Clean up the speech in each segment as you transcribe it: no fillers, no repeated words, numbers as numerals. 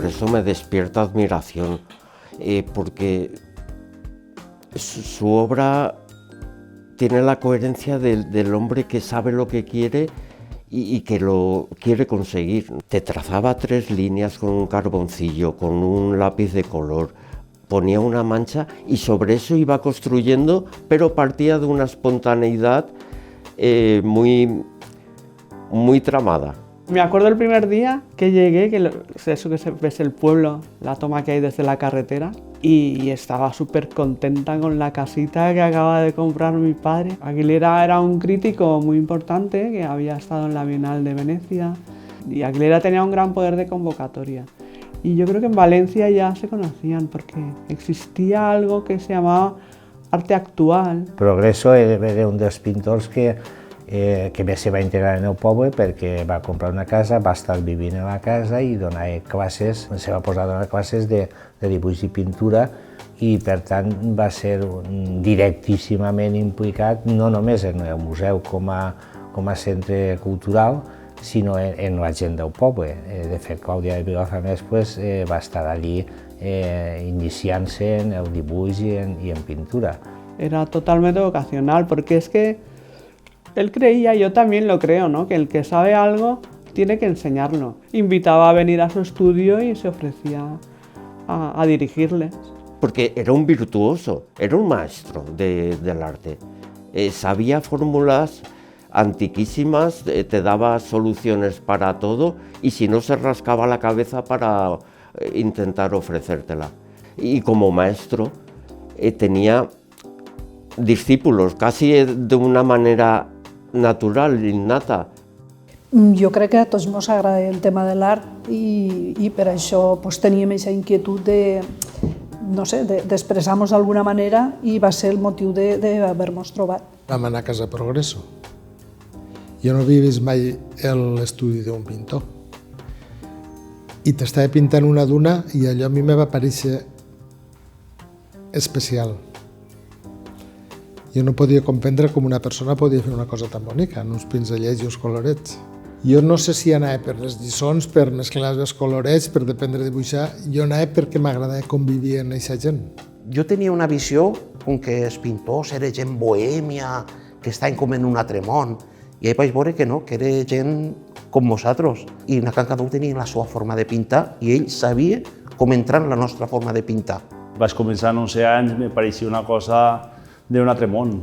eso me despierta admiración, porque su obra tiene la coherencia del hombre que sabe lo que quiere y que lo quiere conseguir. Te trazaba 3 líneas con un carboncillo, con un lápiz de color, ponía una mancha y sobre eso iba construyendo, pero partía de una espontaneidad muy tramada. Me acuerdo el primer día que llegué, eso que ves el pueblo, la toma que hay desde la carretera, y estaba súper contenta con la casita que acaba de comprar mi padre. Aguilera era un crítico muy importante que había estado en la Bienal de Venecia, y Aguilera tenía un gran poder de convocatoria. Y yo creo que en Valencia ya se conocían porque existía algo que se llamaba arte actual. Progreso era un dels pintors que més se va integrar en el poble perquè va comprar una casa, va estar vivint a la casa i donava classes, se va posar a donar classes de dibuix i pintura i per tant va ser directíssimament implicat no només en el museu com a centre cultural, sinó en la gent del poble. De fet, Clàudia de Vilafamés va estar allí iniciant-se en el dibuix i en pintura. Era totalmente vocacional, porque es que él creía, yo también lo creo, ¿no?, que el que sabe algo tiene que enseñarlo. Invitaba a venir a su estudio y se ofrecía a dirigirles. Porque era un virtuoso, era un maestro del arte. Sabía fórmulas antiquísimas, te daba soluciones para todo y si no se rascaba la cabeza para intentar ofrecértela. Y como maestro tenía discípulos casi de una manera natural, innata. Jo crec que a tots ens agrada el tema de l'art i per això teníem aquesta inquietud d'expressar-nos d'alguna manera i va ser el motiu d'haver-nos trobat. Vam anar a Casa Progreso. Jo no havia vist mai l'estudi d'un pintor. I t'estava pintant una duna i allò a mi me va parèixer especial. Jo no podia comprendre com una persona podia fer una cosa tan bonica, en uns pinzellets i uns colorets. Jo no sé si anava per les lliçons, per mesclar els colorets, per dependre de dibuixar. Jo anava perquè m'agradava convivir amb aquesta gent. Jo tenia una visió com que els pintors eren gent bohèmia, que estaven com en un altre món. I ahir vaig veure que no, que era gent com nosaltres. I cada un tenia la seva forma de pintar i ell sabia com entrar en la nostra forma de pintar. Vaig començar amb 11 anys, me pareixia una cosa d'un altre món,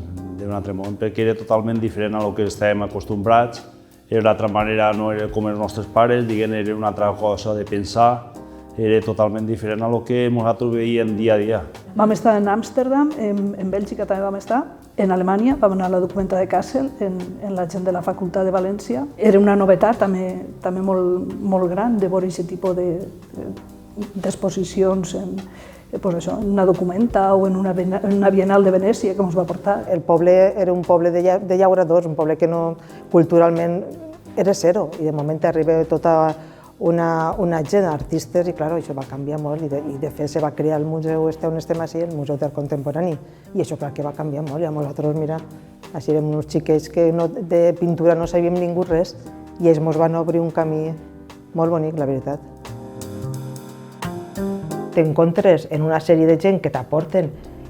perquè era totalment diferent a lo que estàvem acostumbrats. Era una altra manera, no era com els nostres pares, era una altra cosa de pensar, era totalment diferent a lo que nosaltres veiem dia a dia. Vam estar en Amsterdam, en Bèlgica també vam estar, en Alemanya vam anar a la documenta de Kassel, en la gent de la Facultat de València. Era una novetat també molt gran de veure aquest tipus d'exposicions en una documenta o en una Bienal de Venècia que ens va portar. El poble era un poble de llauradors, un poble que culturalment era zero i de moment arriba tota una gent d'artistes i clar, això va canviar molt i de fet se va crear el museu on estem així, el Museu d'Art Contemporani, i això clar que va canviar molt i a nosaltres, mira, així érem uns xiquets que de pintura no sabíem ningú res i ells ens van obrir un camí molt bonic, la veritat. T'encontres en una sèrie de gent que t'aporten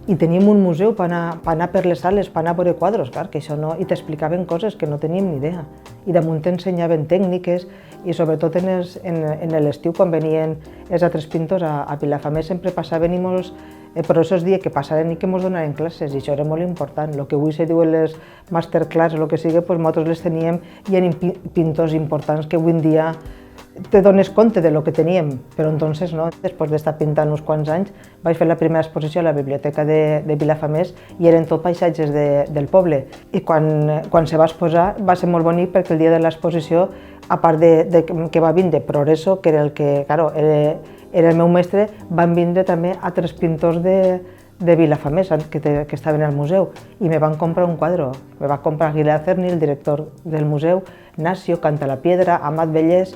i teníem un museu per anar per les sales, per anar a veure quadros, clar, que això no, i t'explicaven coses que no teníem ni idea. I damunt t'ensenyaven tècniques i sobretot en l'estiu quan venien els altres pintors a Vilafamés sempre passaven i molts professors deien que passaven i que ens donaven classes i això era molt important. El que avui se diuen les masterclass o el que sigui, nosaltres les teníem i eren pintors importants que avui en dia te dones compte de lo que teníem, però entonces no. Després d'estar pintant uns quants anys vaig fer la primera exposició a la biblioteca de Vilafamés i eren tot paisatges del poble. I quan se va exposar va ser molt bonic perquè el dia de l'exposició, a part de que va vindre Progreso, que era el que, claro, era el meu mestre, van vindre també altres pintors de Vilafamés que estaven al museu i me van comprar un quadre. Me va comprar Aguilar Cerny, el director del museu, Nacio, Canta la Piedra, Amat Vellès.